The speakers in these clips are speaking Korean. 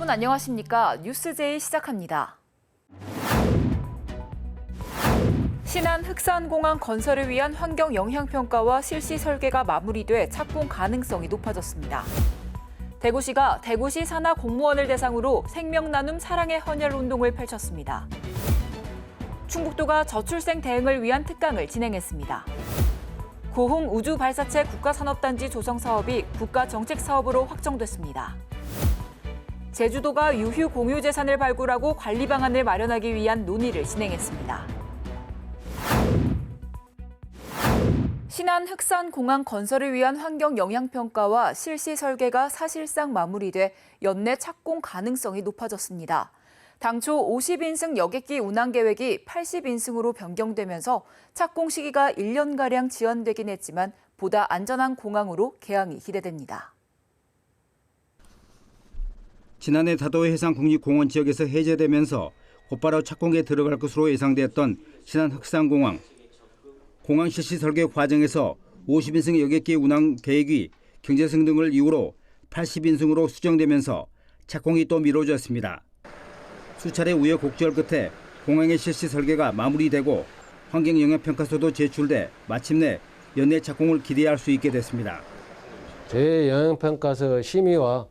여러분 안녕하십니까? 뉴스제이 시작합니다. 신안 흑산공항 건설을 위한 환경 영향평가와 실시 설계가 마무리돼 착공 가능성이 높아졌습니다. 대구시가 대구시 산하 공무원을 대상으로 생명 나눔 사랑의 헌혈 운동을 펼쳤습니다. 충북도가 저출생 대응을 위한 특강을 진행했습니다. 고흥 우주발사체 국가산업단지 조성 사업이 국가정책사업으로 확정됐습니다. 제주도가 유휴 공유재산을 발굴하고 관리 방안을 마련하기 위한 논의를 진행했습니다. 신안 흑산공항 건설을 위한 환경 영향평가와 실시 설계가 사실상 마무리돼 연내 착공 가능성이 높아졌습니다. 당초 50인승 여객기 운항 계획이 80인승으로 변경되면서 착공 시기가 1년가량 지연되긴 했지만 보다 안전한 공항으로 개항이 기대됩니다. 지난해 다도 해상국립공원 지역에서 해제되면서 곧바로 착공에 들어갈 것으로 예상됐던 신안 흑산공항. 공항 실시 설계 과정에서 50인승 여객기 운항 계획이 경제성 등을 이유로 80인승으로 수정되면서 착공이 또 미뤄졌습니다. 수차례 우여곡절 끝에 공항의 실시 설계가 마무리되고 환경영향평가서도 제출돼 마침내 연내 착공을 기대할 수 있게 됐습니다. 재영향평가서 심의와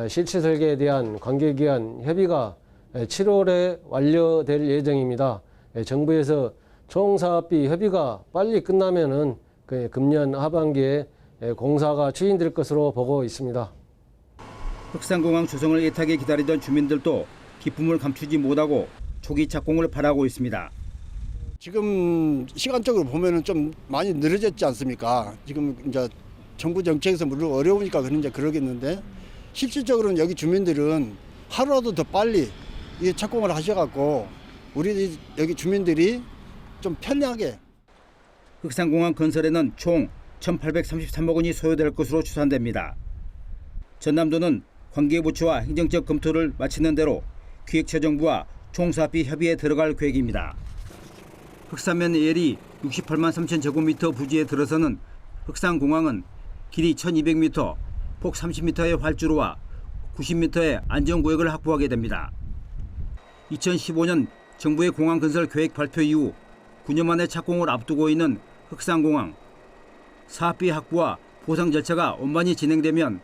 실시 설계에 대한 관계기관 협의가 7월에 완료될 예정입니다. 정부에서 총사업비 협의가 빨리 끝나면은 금년 하반기에 공사가 추진될 것으로 보고 있습니다. 흑산공항 조성을 애타게 기다리던 주민들도 기쁨을 감추지 못하고 초기 착공을 바라고 있습니다. 지금 시간적으로 보면은 좀 많이 늘어졌지 않습니까? 지금 이제 정부 정책에서 물론 어려우니까 그러겠는데 실질적으로는 여기 주민들은 하루라도 더 빨리 이 착공을 하셔갖고 우리 여기 주민들이 좀 편리하게. 흑산공항 건설에는 총 1,833억 원이 소요될 것으로 추산됩니다. 전남도는 관계부처와 행정적 검토를 마치는 대로 기획처정부와 총사업비 협의에 들어갈 계획입니다. 흑산면 예리 68만 3천 제곱미터 부지에 들어서는 흑산공항은 길이 1,200m, 폭 30m의 활주로와 90m의 안전구역을 확보하게 됩니다. 2015년 정부의 공항 건설 계획 발표 이후 9년 만에 착공을 앞두고 있는 흑산공항. 사업비 확보와 보상 절차가 원만히 진행되면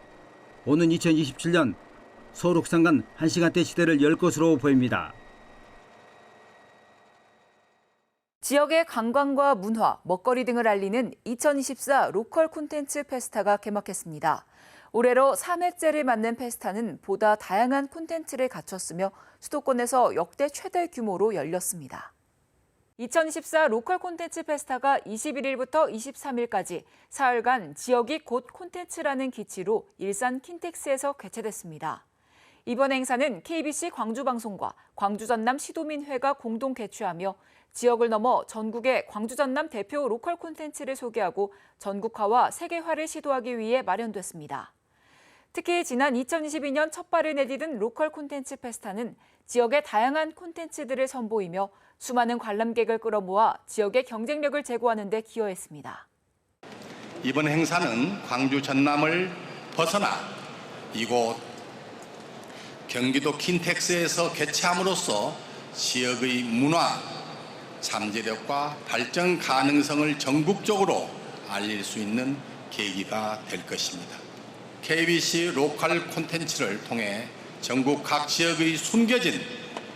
오는 2027년 서울 흑산 간 1시간대 시대를 열 것으로 보입니다. 지역의 관광과 문화, 먹거리 등을 알리는 2024 로컬 콘텐츠 페스타가 개막했습니다. 올해로 3회째를 맞는 페스타는 보다 다양한 콘텐츠를 갖췄으며 수도권에서 역대 최대 규모로 열렸습니다. 2024 로컬 콘텐츠 페스타가 21일부터 23일까지 사흘간 지역이 곧 콘텐츠라는 기치로 일산 킨텍스에서 개최됐습니다. 이번 행사는 KBC 광주방송과 광주전남 시도민회가 공동 개최하며 지역을 넘어 전국의 광주전남 대표 로컬 콘텐츠를 소개하고 전국화와 세계화를 시도하기 위해 마련됐습니다. 특히 지난 2022년 첫 발을 내디딘 로컬 콘텐츠 페스타는 지역의 다양한 콘텐츠들을 선보이며 수많은 관람객을 끌어모아 지역의 경쟁력을 제고하는 데 기여했습니다. 이번 행사는 광주 전남을 벗어나 이곳 경기도 킨텍스에서 개최함으로써 지역의 문화, 잠재력과 발전 가능성을 전국적으로 알릴 수 있는 계기가 될 것입니다. KBC 로컬 콘텐츠를 통해 전국 각 지역의 숨겨진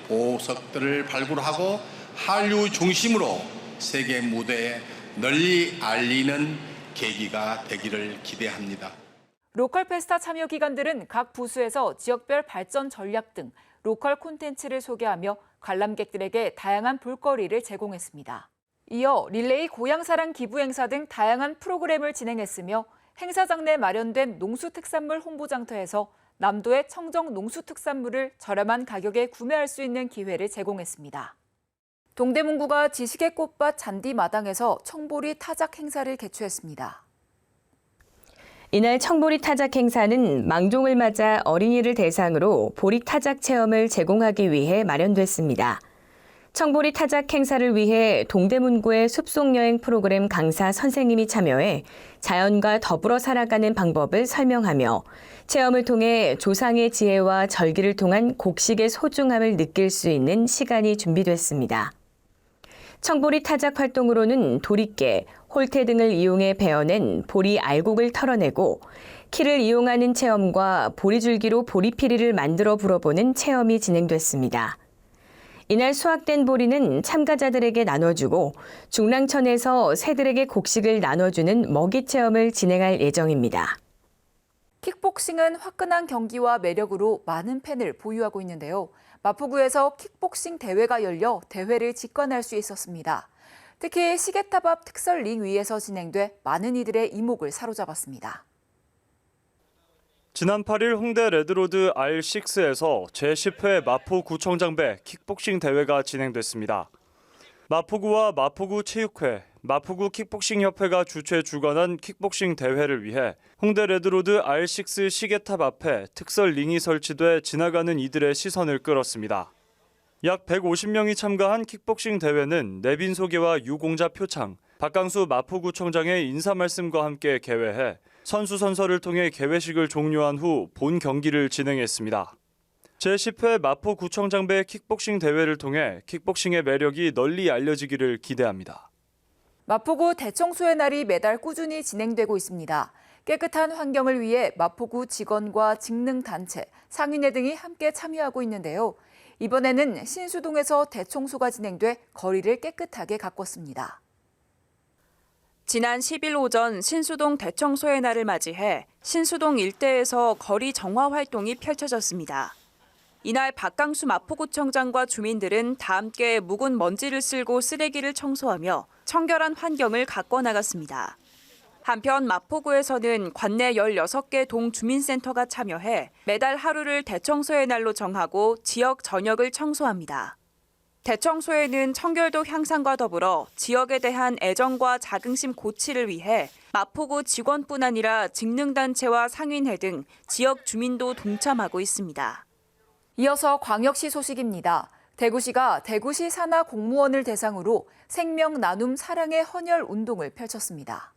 보석들을 발굴하고 한류 중심으로 세계 무대에 널리 알리는 계기가 되기를 기대합니다. 로컬 페스타 참여 기관들은 각 부수에서 지역별 발전 전략 등 로컬 콘텐츠를 소개하며 관람객들에게 다양한 볼거리를 제공했습니다. 이어 릴레이 고향사랑 기부 행사 등 다양한 프로그램을 진행했으며 행사장 내 마련된 농수특산물 홍보장터에서 남도의 청정 농수특산물을 저렴한 가격에 구매할 수 있는 기회를 제공했습니다. 동대문구가 지식의 꽃밭 잔디마당에서 청보리 타작 행사를 개최했습니다. 이날 청보리 타작 행사는 망종을 맞아 어린이를 대상으로 보리 타작 체험을 제공하기 위해 마련됐습니다. 청보리 타작 행사를 위해 동대문구의 숲속여행 프로그램 강사 선생님이 참여해 자연과 더불어 살아가는 방법을 설명하며 체험을 통해 조상의 지혜와 절기를 통한 곡식의 소중함을 느낄 수 있는 시간이 준비됐습니다. 청보리 타작 활동으로는 도리깨, 홀대 등을 이용해 베어낸 보리 알곡을 털어내고 키를 이용하는 체험과 보리줄기로 보리피리를 만들어 불어보는 체험이 진행됐습니다. 이날 수확된 보리는 참가자들에게 나눠주고 중랑천에서 새들에게 곡식을 나눠주는 먹이 체험을 진행할 예정입니다. 킥복싱은 화끈한 경기와 매력으로 많은 팬을 보유하고 있는데요. 마포구에서 킥복싱 대회가 열려 대회를 직관할 수 있었습니다. 특히 시계탑 앞 특설 링 위에서 진행돼 많은 이들의 이목을 사로잡았습니다. 지난 8일 홍대 레드로드 R6에서 제10회 마포구청장배 킥복싱 대회가 진행됐습니다. 마포구와 마포구 체육회, 마포구 킥복싱협회가 주최 주관한 킥복싱 대회를 위해 홍대 레드로드 R6 시계탑 앞에 특설 링이 설치돼 지나가는 이들의 시선을 끌었습니다. 약 150명이 참가한 킥복싱 대회는 내빈 소개와 유공자 표창, 박강수 마포구청장의 인사 말씀과 함께 개회해 선수 선서를 통해 개회식을 종료한 후 본 경기를 진행했습니다. 제10회 마포구청장배 킥복싱 대회를 통해 킥복싱의 매력이 널리 알려지기를 기대합니다. 마포구 대청소의 날이 매달 꾸준히 진행되고 있습니다. 깨끗한 환경을 위해 마포구 직원과 직능단체, 상인회 등이 함께 참여하고 있는데요. 이번에는 신수동에서 대청소가 진행돼 거리를 깨끗하게 가꿨습니다. 지난 10일 오전 신수동 대청소의 날을 맞이해 신수동 일대에서 거리 정화 활동이 펼쳐졌습니다. 이날 박강수 마포구청장과 주민들은 다 함께 묵은 먼지를 쓸고 쓰레기를 청소하며 청결한 환경을 가꿔 나갔습니다. 한편 마포구에서는 관내 16개 동주민센터가 참여해 매달 하루를 대청소의 날로 정하고 지역 전역을 청소합니다. 대청소에는 청결도 향상과 더불어 지역에 대한 애정과 자긍심 고취를 위해 마포구 직원뿐 아니라 직능단체와 상인회 등 지역 주민도 동참하고 있습니다. 이어서 광역시 소식입니다. 대구시가 대구시 산하 공무원을 대상으로 생명 나눔 사랑의 헌혈 운동을 펼쳤습니다.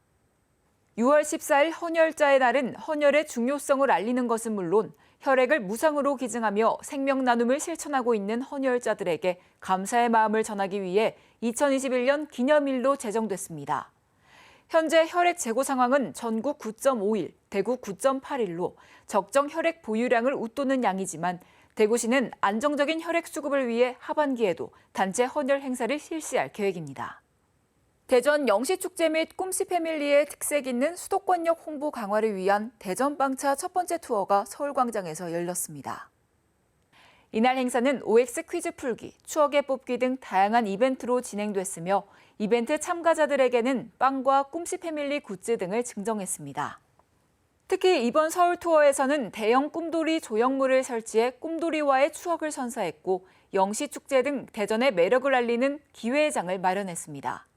6월 14일 헌혈자의 날은 헌혈의 중요성을 알리는 것은 물론 혈액을 무상으로 기증하며 생명 나눔을 실천하고 있는 헌혈자들에게 감사의 마음을 전하기 위해 2021년 기념일로 제정됐습니다. 현재 혈액 재고 상황은 전국 9.5일, 대구 9.8일로 적정 혈액 보유량을 웃도는 양이지만 대구시는 안정적인 혈액 수급을 위해 하반기에도 단체 헌혈 행사를 실시할 계획입니다. 대전 영시축제 및 꿈씨 패밀리의 특색 있는 수도권역 홍보 강화를 위한 대전빵차 첫 번째 투어가 서울광장에서 열렸습니다. 이날 행사는 OX 퀴즈 풀기, 추억의 뽑기 등 다양한 이벤트로 진행됐으며 이벤트 참가자들에게는 빵과 꿈씨 패밀리 굿즈 등을 증정했습니다. 특히 이번 서울 투어에서는 대형 꿈돌이 조형물을 설치해 꿈돌이와의 추억을 선사했고 영시축제 등 대전의 매력을 알리는 기회장을 마련했습니다.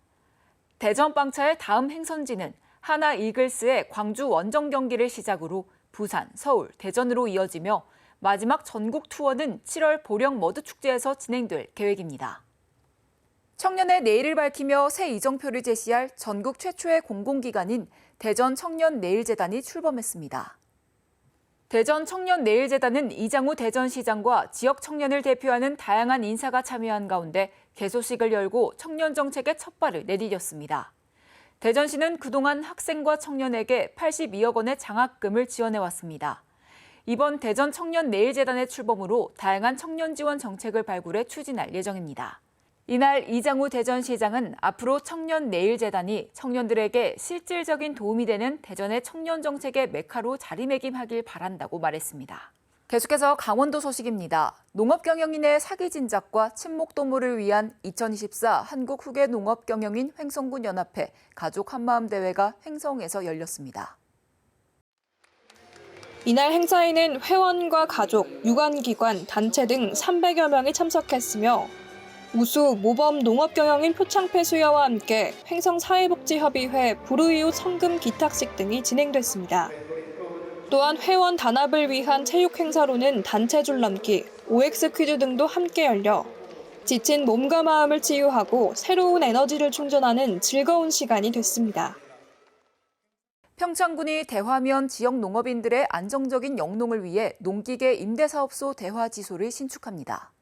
대전빵차의 다음 행선지는 하나 이글스의 광주 원정 경기를 시작으로 부산, 서울, 대전으로 이어지며 마지막 전국 투어는 7월 보령 머드축제에서 진행될 계획입니다. 청년의 내일을 밝히며 새 이정표를 제시할 전국 최초의 공공기관인 대전 청년내일재단이 출범했습니다. 대전 청년내일재단은 이장우 대전시장과 지역 청년을 대표하는 다양한 인사가 참여한 가운데 개소식을 열고 청년 정책의 첫 발을 내디뎠습니다. 대전시는 그동안 학생과 청년에게 82억 원의 장학금을 지원해왔습니다. 이번 대전 청년내일재단의 출범으로 다양한 청년 지원 정책을 발굴해 추진할 예정입니다. 이날 이장우 대전시장은 앞으로 청년내일재단이 청년들에게 실질적인 도움이 되는 대전의 청년 정책의 메카로 자리매김하길 바란다고 말했습니다. 계속해서 강원도 소식입니다. 농업경영인의 사기 진작과 친목도모를 위한 2024 한국 후계 농업경영인 횡성군 연합회 가족 한마음 대회가 횡성에서 열렸습니다. 이날 행사에는 회원과 가족, 유관기관, 단체 등 300여 명이 참석했으며 우수 모범 농업경영인 표창패 수여와 함께 횡성사회복지협의회 불우이웃 성금 기탁식 등이 진행됐습니다. 또한 회원 단합을 위한 체육 행사로는 단체 줄넘기, OX 퀴즈 등도 함께 열려 지친 몸과 마음을 치유하고 새로운 에너지를 충전하는 즐거운 시간이 됐습니다. 평창군이 대화면 지역 농업인들의 안정적인 영농을 위해 농기계 임대사업소 대화지소를 신축합니다.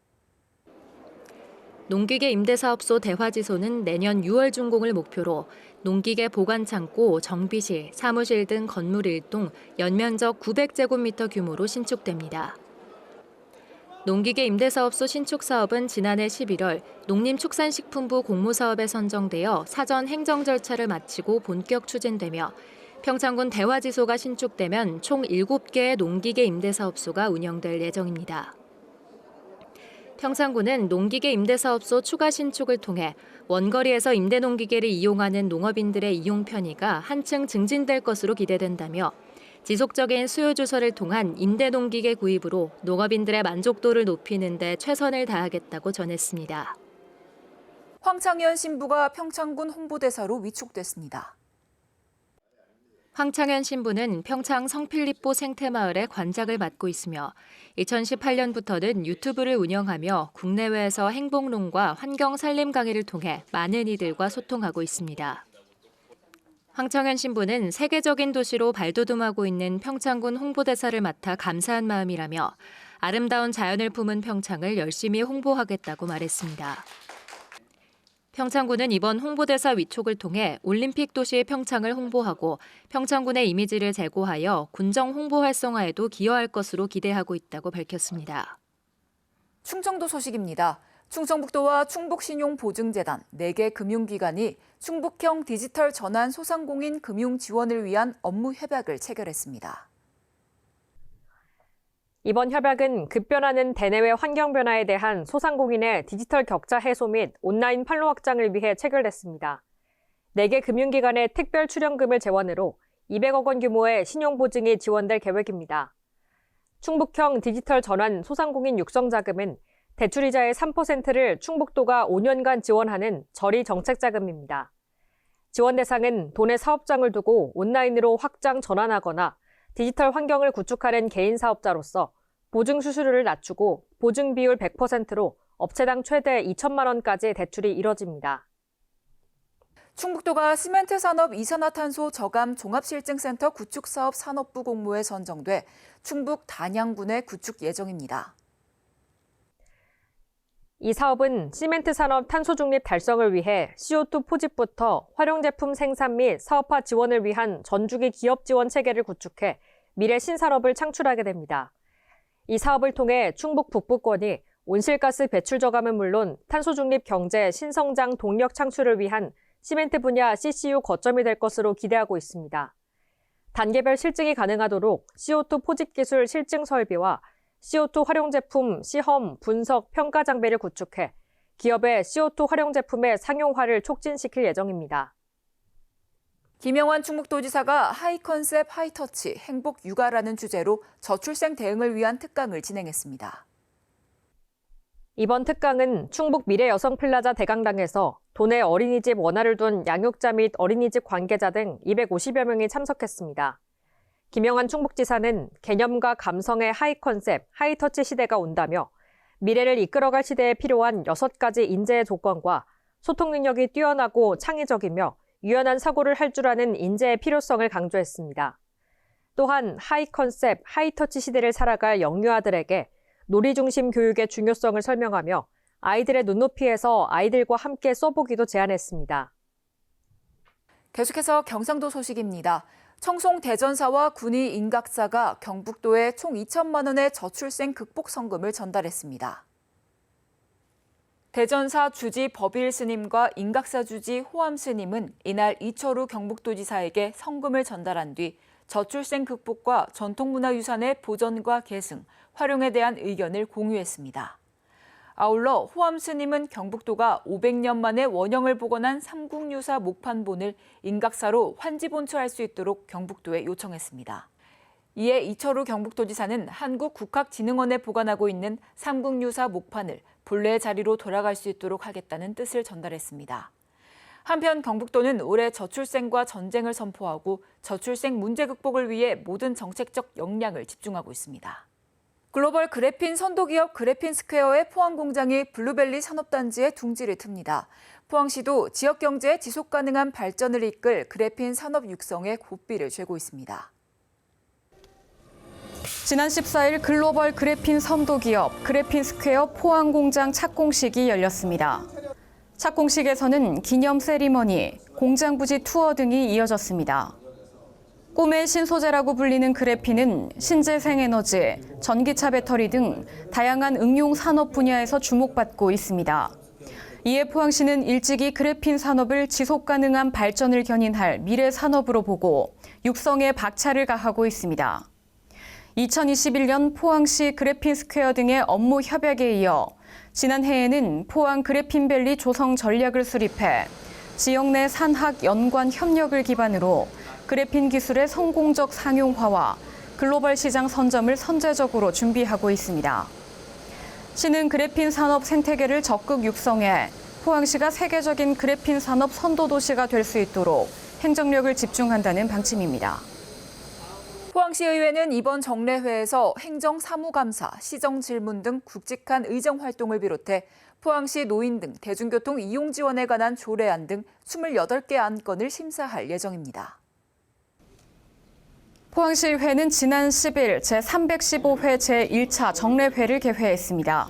농기계 임대사업소 대화지소는 내년 6월 준공을 목표로 농기계 보관창고, 정비실, 사무실 등 건물 1동 연면적 900제곱미터 규모로 신축됩니다. 농기계 임대사업소 신축 사업은 지난해 11월 농림축산식품부 공모사업에 선정되어 사전 행정 절차를 마치고 본격 추진되며 평창군 대화지소가 신축되면 총 7개의 농기계 임대사업소가 운영될 예정입니다. 평창군은 농기계 임대사업소 추가 신축을 통해 원거리에서 임대농기계를 이용하는 농업인들의 이용 편의가 한층 증진될 것으로 기대된다며 지속적인 수요 조사를 통한 임대농기계 구입으로 농업인들의 만족도를 높이는 데 최선을 다하겠다고 전했습니다. 황창현 신부가 평창군 홍보대사로 위촉됐습니다. 황창현 신부는 평창 성필리포 생태마을의 관장을 맡고 있으며 2018년부터는 유튜브를 운영하며 국내외에서 행복농과 환경살림 강의를 통해 많은 이들과 소통하고 있습니다. 황창현 신부는 세계적인 도시로 발돋움하고 있는 평창군 홍보대사를 맡아 감사한 마음이라며 아름다운 자연을 품은 평창을 열심히 홍보하겠다고 말했습니다. 평창군은 이번 홍보대사 위촉을 통해 올림픽 도시 평창을 홍보하고 평창군의 이미지를 제고하여 군정 홍보 활성화에도 기여할 것으로 기대하고 있다고 밝혔습니다. 충청도 소식입니다. 충청북도와 충북신용보증재단 4개 금융기관이 충북형 디지털 전환 소상공인 금융 지원을 위한 업무 협약을 체결했습니다. 이번 협약은 급변하는 대내외 환경 변화에 대한 소상공인의 디지털 격차 해소 및 온라인 판로 확장을 위해 체결됐습니다. 4개 금융기관의 특별 출연금을 재원으로 200억 원 규모의 신용보증이 지원될 계획입니다. 충북형 디지털 전환 소상공인 육성자금은 대출이자의 3%를 충북도가 5년간 지원하는 저리 정책자금입니다. 지원 대상은 도내 사업장을 두고 온라인으로 확장 전환하거나 디지털 환경을 구축하는 개인 사업자로서 보증 수수료를 낮추고 보증 비율 100%로 업체당 최대 2천만 원까지 대출이 이뤄집니다. 충북도가 시멘트 산업 이산화탄소 저감 종합실증센터 구축 사업 산업부 공모에 선정돼 충북 단양군에 구축 예정입니다. 이 사업은 시멘트 산업 탄소 중립 달성을 위해 CO2 포집부터 활용 제품 생산 및 사업화 지원을 위한 전주기 기업 지원 체계를 구축해 미래 신산업을 창출하게 됩니다. 이 사업을 통해 충북 북부권이 온실가스 배출 저감은 물론 탄소 중립 경제 신성장 동력 창출을 위한 시멘트 분야 CCU 거점이 될 것으로 기대하고 있습니다. 단계별 실증이 가능하도록 CO2 포집 기술 실증 설비와 CO2 활용 제품 시험, 분석, 평가 장비를 구축해 기업의 CO2 활용 제품의 상용화를 촉진시킬 예정입니다. 김영환 충북도지사가 하이컨셉 하이터치 행복 육아라는 주제로 저출생 대응을 위한 특강을 진행했습니다. 이번 특강은 충북 미래여성플라자 대강당에서 도내 어린이집 원화를 둔 양육자 및 어린이집 관계자 등 250여 명이 참석했습니다. 김영환 충북지사는 개념과 감성의 하이컨셉, 하이터치 시대가 온다며 미래를 이끌어갈 시대에 필요한 6가지 인재의 조건과 소통 능력이 뛰어나고 창의적이며 유연한 사고를 할 줄 아는 인재의 필요성을 강조했습니다. 또한 하이컨셉, 하이터치 시대를 살아갈 영유아들에게 놀이 중심 교육의 중요성을 설명하며 아이들의 눈높이에서 아이들과 함께 써보기도 제안했습니다. 계속해서 경상도 소식입니다. 청송 대전사와 군의 인각사가 경북도에 총 2천만 원의 저출생 극복 성금을 전달했습니다. 대전사 주지 법일 스님과 인각사 주지 호암 스님은 이날 이철우 경북도지사에게 성금을 전달한 뒤 저출생 극복과 전통문화유산의 보전과 계승, 활용에 대한 의견을 공유했습니다. 아울러 호암 스님은 경북도가 500년 만에 원형을 복원한 삼국유사 목판본을 인각사로 환지본처할 수 있도록 경북도에 요청했습니다. 이에 이철우 경북도지사는 한국국학진흥원에 보관하고 있는 삼국유사 목판을 본래 자리로 돌아갈 수 있도록 하겠다는 뜻을 전달했습니다. 한편 경북도는 올해 저출생과 전쟁을 선포하고 저출생 문제 극복을 위해 모든 정책적 역량을 집중하고 있습니다. 글로벌 그래핀 선도기업 그래핀스퀘어의 포항 공장이 블루벨리 산업단지에 둥지를 틉니다. 포항시도 지역 경제의 지속 가능한 발전을 이끌 그래핀 산업 육성에 고삐를 쥐고 있습니다. 지난 14일 글로벌 그래핀 선도기업 그래핀스퀘어 포항 공장 착공식이 열렸습니다. 착공식에서는 기념 세리머니, 공장 부지 투어 등이 이어졌습니다. 꿈의 신소재라고 불리는 그래핀은 신재생에너지, 전기차 배터리 등 다양한 응용 산업 분야에서 주목받고 있습니다. 이에 포항시는 일찍이 그래핀 산업을 지속 가능한 발전을 견인할 미래 산업으로 보고 육성에 박차를 가하고 있습니다. 2021년 포항시 그래핀스퀘어 등의 업무 협약에 이어 지난해에는 포항 그래핀밸리 조성 전략을 수립해 지역 내 산학 연관 협력을 기반으로 그래핀 기술의 성공적 상용화와 글로벌 시장 선점을 선제적으로 준비하고 있습니다. 시는 그래핀 산업 생태계를 적극 육성해 포항시가 세계적인 그래핀 산업 선도 도시가 될 수 있도록 행정력을 집중한다는 방침입니다. 포항시의회는 이번 정례회에서 행정사무감사, 시정질문 등 굵직한 의정활동을 비롯해 포항시 노인 등 대중교통 이용 지원에 관한 조례안 등 28개 안건을 심사할 예정입니다. 포항시의회는 지난 10일 제315회 제1차 정례회를 개회했습니다.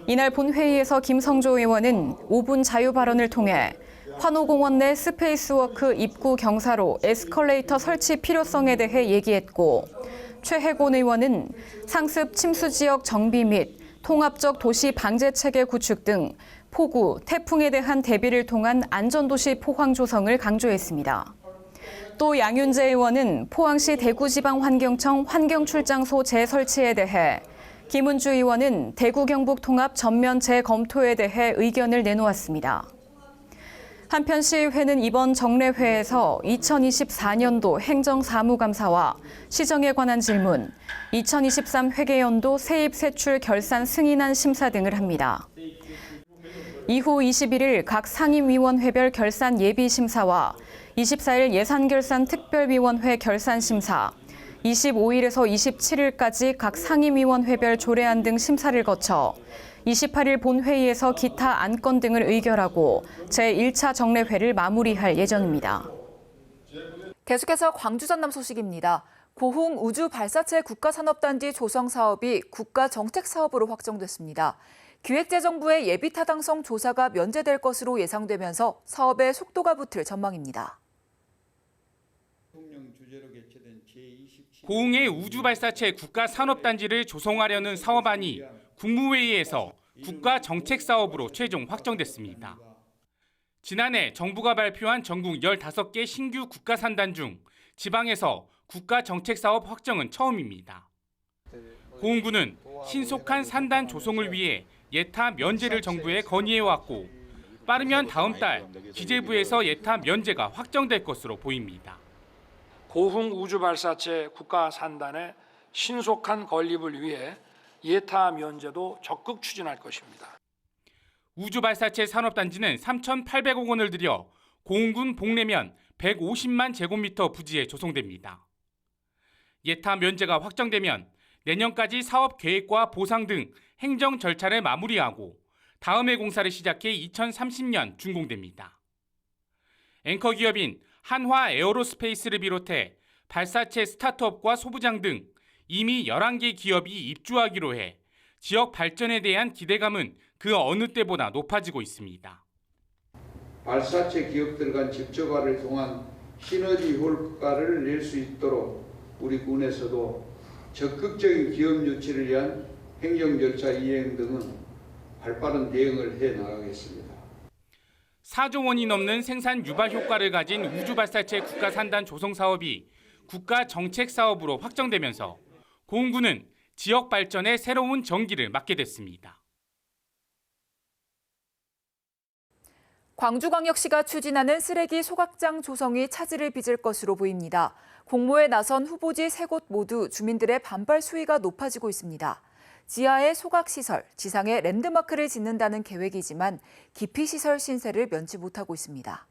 이날 본회의에서 김성조 의원은 5분 자유 발언을 통해 환호공원 내 스페이스워크 입구 경사로 에스컬레이터 설치 필요성에 대해 얘기했고, 최혜곤 의원은 상습 침수 지역 정비 및 통합적 도시 방제 체계 구축 등 폭우, 태풍에 대한 대비를 통한 안전도시 포항 조성을 강조했습니다. 또 양윤재 의원은 포항시 대구지방환경청 환경출장소 재설치에 대해, 김은주 의원은 대구 경북 통합 전면 재검토에 대해 의견을 내놓았습니다. 한편 시의회는 이번 정례회에서 2024년도 행정사무감사와 시정에 관한 질문, 2023 회계연도 세입세출 결산 승인안 심사 등을 합니다. 이후 21일 각 상임위원회별 결산 예비심사와 24일 예산결산 특별위원회 결산심사, 25일에서 27일까지 각 상임위원회별 조례안 등 심사를 거쳐 28일 본회의에서 기타 안건 등을 의결하고 제1차 정례회를 마무리할 예정입니다. 계속해서 광주 전남 소식입니다. 고흥 우주발사체 국가산업단지 조성 사업이 국가정책사업으로 확정됐습니다. 기획재정부의 예비타당성 조사가 면제될 것으로 예상되면서 사업에 속도가 붙을 전망입니다. 고흥의 우주발사체 국가산업단지를 조성하려는 사업안이 국무회의에서 국가정책사업으로 최종 확정됐습니다. 지난해 정부가 발표한 전국 15개 신규 국가산단 중 지방에서 국가정책사업 확정은 처음입니다. 고흥군은 신속한 산단 조성을 위해 예타 면제를 정부에 건의해왔고, 빠르면 다음 달 기재부에서 예타 면제가 확정될 것으로 보입니다. 고흥 우주발사체 국가산단의 신속한 건립을 위해 예타 면제도 적극 추진할 것입니다. 우주발사체 산업단지는 3,800억 원을 들여 고흥군 복내면 150만 제곱미터 부지에 조성됩니다. 예타 면제가 확정되면 내년까지 사업 계획과 보상 등 행정 절차를 마무리하고 다음 해 공사를 시작해 2030년 준공됩니다. 앵커 기업인 한화 에어로스페이스를 비롯해 발사체 스타트업과 소부장 등 이미 11개 기업이 입주하기로 해 지역 발전에 대한 기대감은 그 어느 때보다 높아지고 있습니다. 발사체 기업들 간 직접화를 통한 시너지 효과를 낼 수 있도록 우리 군에서도 적극적인 기업 유치를 위한 행정 절차 이행 등은 발빠른 대응을 해 나가겠습니다. 4조 원이 넘는 생산 유발 효과를 가진 우주발사체 국가산단 조성 사업이 국가정책사업으로 확정되면서 고흥군은 지역 발전에 새로운 전기를 맞게 됐습니다. 광주광역시가 추진하는 쓰레기 소각장 조성이 차질을 빚을 것으로 보입니다. 공모에 나선 후보지 3곳 모두 주민들의 반발 수위가 높아지고 있습니다. 지하에 소각시설, 지상에 랜드마크를 짓는다는 계획이지만 기피시설 신세를 면치 못하고 있습니다.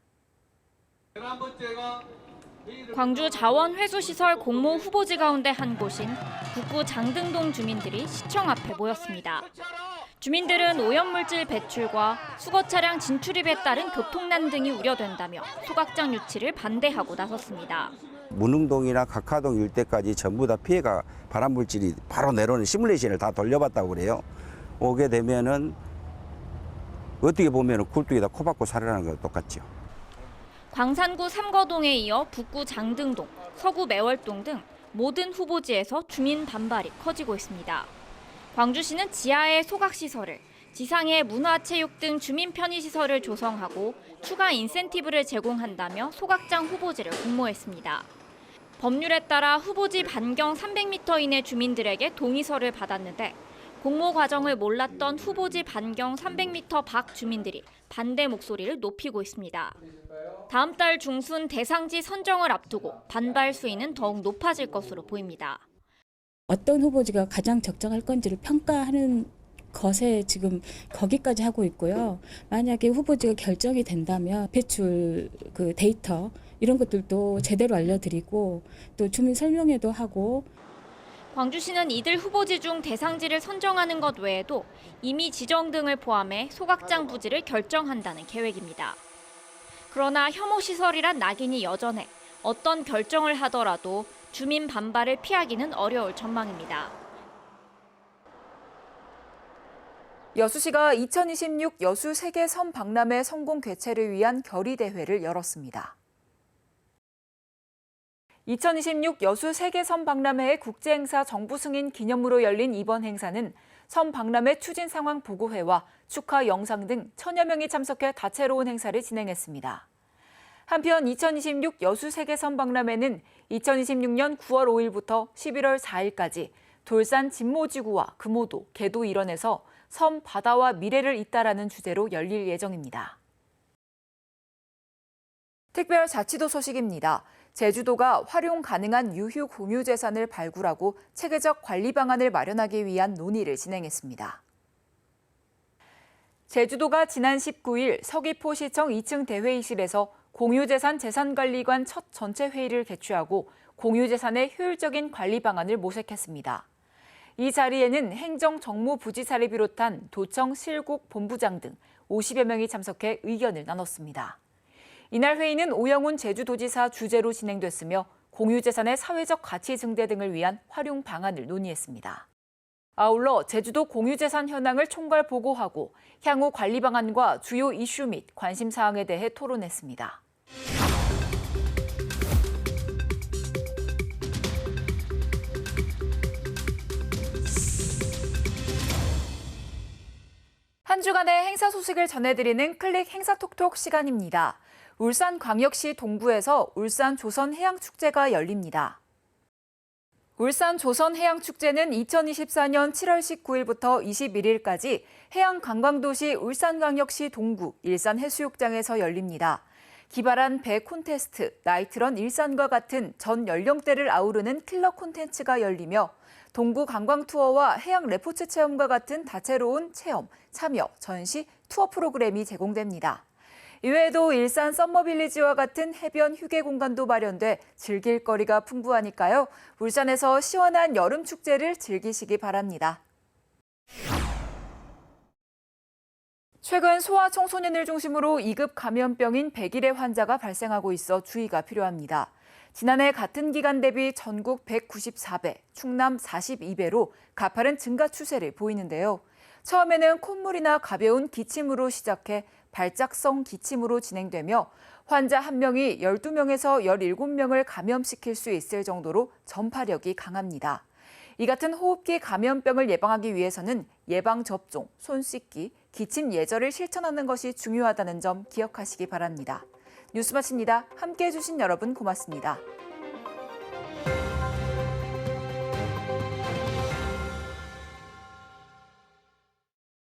광주 자원회수시설 공모 후보지 가운데 한 곳인 북구 장등동 주민들이 시청 앞에 모였습니다. 주민들은 오염물질 배출과 수거 차량 진출입에 따른 교통난 등이 우려된다며 소각장 유치를 반대하고 나섰습니다. 문흥동이나 각하동 일대까지 전부 다 피해가 발암물질이 바로 내려오는 시뮬레이션을 다 돌려봤다고 그래요. 오게 되면은 어떻게 보면 굴뚝에다 코 박고 살아나는 거 똑같죠. 광산구 삼거동에 이어 북구 장등동, 서구 매월동 등 모든 후보지에서 주민 반발이 커지고 있습니다. 광주시는 지하의 소각시설을, 지상의 문화체육 등 주민 편의시설을 조성하고 추가 인센티브를 제공한다며 소각장 후보지를 공모했습니다. 법률에 따라 후보지 반경 300m 이내 주민들에게 동의서를 받았는데 공모 과정을 몰랐던 후보지 반경 300m 밖 주민들이 반대 목소리를 높이고 있습니다. 다음 달 중순 대상지 선정을 앞두고 반발 수위는 더욱 높아질 것으로 보입니다. 어떤 후보지가 가장 적정할 건지를 평가하는 것에 지금 거기까지 하고 있고요. 만약에 후보지가 결정이 된다면 배출 데이터 이런 것들도 제대로 알려드리고 또 주민 설명회도 하고. 광주시는 이들 후보지 중 대상지를 선정하는 것 외에도 이미 지정 등을 포함해 소각장 부지를 결정한다는 계획입니다. 그러나 혐오시설이란 낙인이 여전해 어떤 결정을 하더라도 주민 반발을 피하기는 어려울 전망입니다. 여수시가 2026 여수 세계 섬 박람회 성공 개최를 위한 결의대회를 열었습니다. 2026 여수 세계 섬 박람회의 국제행사 정부 승인 기념으로 열린 이번 행사는 섬 박람회 추진 상황 보고회와 축하 영상 등 1000여 명이 참석해 다채로운 행사를 진행했습니다. 한편 2026 여수 세계 섬 박람회는 2026년 9월 5일부터 11월 4일까지 돌산 진모지구와 금오도, 개도 일원에서 섬 바다와 미래를 잇다라는 주제로 열릴 예정입니다. 특별자치도 소식입니다. 제주도가 활용 가능한 유휴 공유 재산을 발굴하고 체계적 관리 방안을 마련하기 위한 논의를 진행했습니다. 제주도가 지난 19일 서귀포시청 2층 대회의실에서 공유재산 재산관리관 첫 전체 회의를 개최하고 공유재산의 효율적인 관리 방안을 모색했습니다. 이 자리에는 행정정무부지사를 비롯한 도청 실국 본부장 등 50여 명이 참석해 의견을 나눴습니다. 이날 회의는 오영훈 제주도지사 주재로 진행됐으며 공유재산의 사회적 가치 증대 등을 위한 활용 방안을 논의했습니다. 아울러 제주도 공유재산 현황을 총괄 보고하고 향후 관리 방안과 주요 이슈 및 관심 사항에 대해 토론했습니다. 한 주간의 행사 소식을 전해드리는 클릭 행사톡톡 시간입니다. 울산광역시 동구에서 울산 조선해양축제가 열립니다. 울산 조선해양축제는 2024년 7월 19일부터 21일까지 해양관광도시 울산광역시 동구 일산해수욕장에서 열립니다. 기발한 배 콘테스트, 나이트런 일산과 같은 전 연령대를 아우르는 킬러 콘텐츠가 열리며 동구 관광투어와 해양 레포츠 체험과 같은 다채로운 체험, 참여, 전시, 투어 프로그램이 제공됩니다. 이외에도 일산 썸머빌리지와 같은 해변 휴게 공간도 마련돼 즐길 거리가 풍부하니까요. 울산에서 시원한 여름 축제를 즐기시기 바랍니다. 최근 소아청소년을 중심으로 2급 감염병인 백일의 환자가 발생하고 있어 주의가 필요합니다. 지난해 같은 기간 대비 전국 194배, 충남 42배로 가파른 증가 추세를 보이는데요. 처음에는 콧물이나 가벼운 기침으로 시작해 발작성 기침으로 진행되며 환자 1명이 12명에서 17명을 감염시킬 수 있을 정도로 전파력이 강합니다. 이 같은 호흡기 감염병을 예방하기 위해서는 예방접종, 손 씻기, 기침 예절을 실천하는 것이 중요하다는 점 기억하시기 바랍니다. 뉴스 마칩니다. 함께해 주신 여러분 고맙습니다.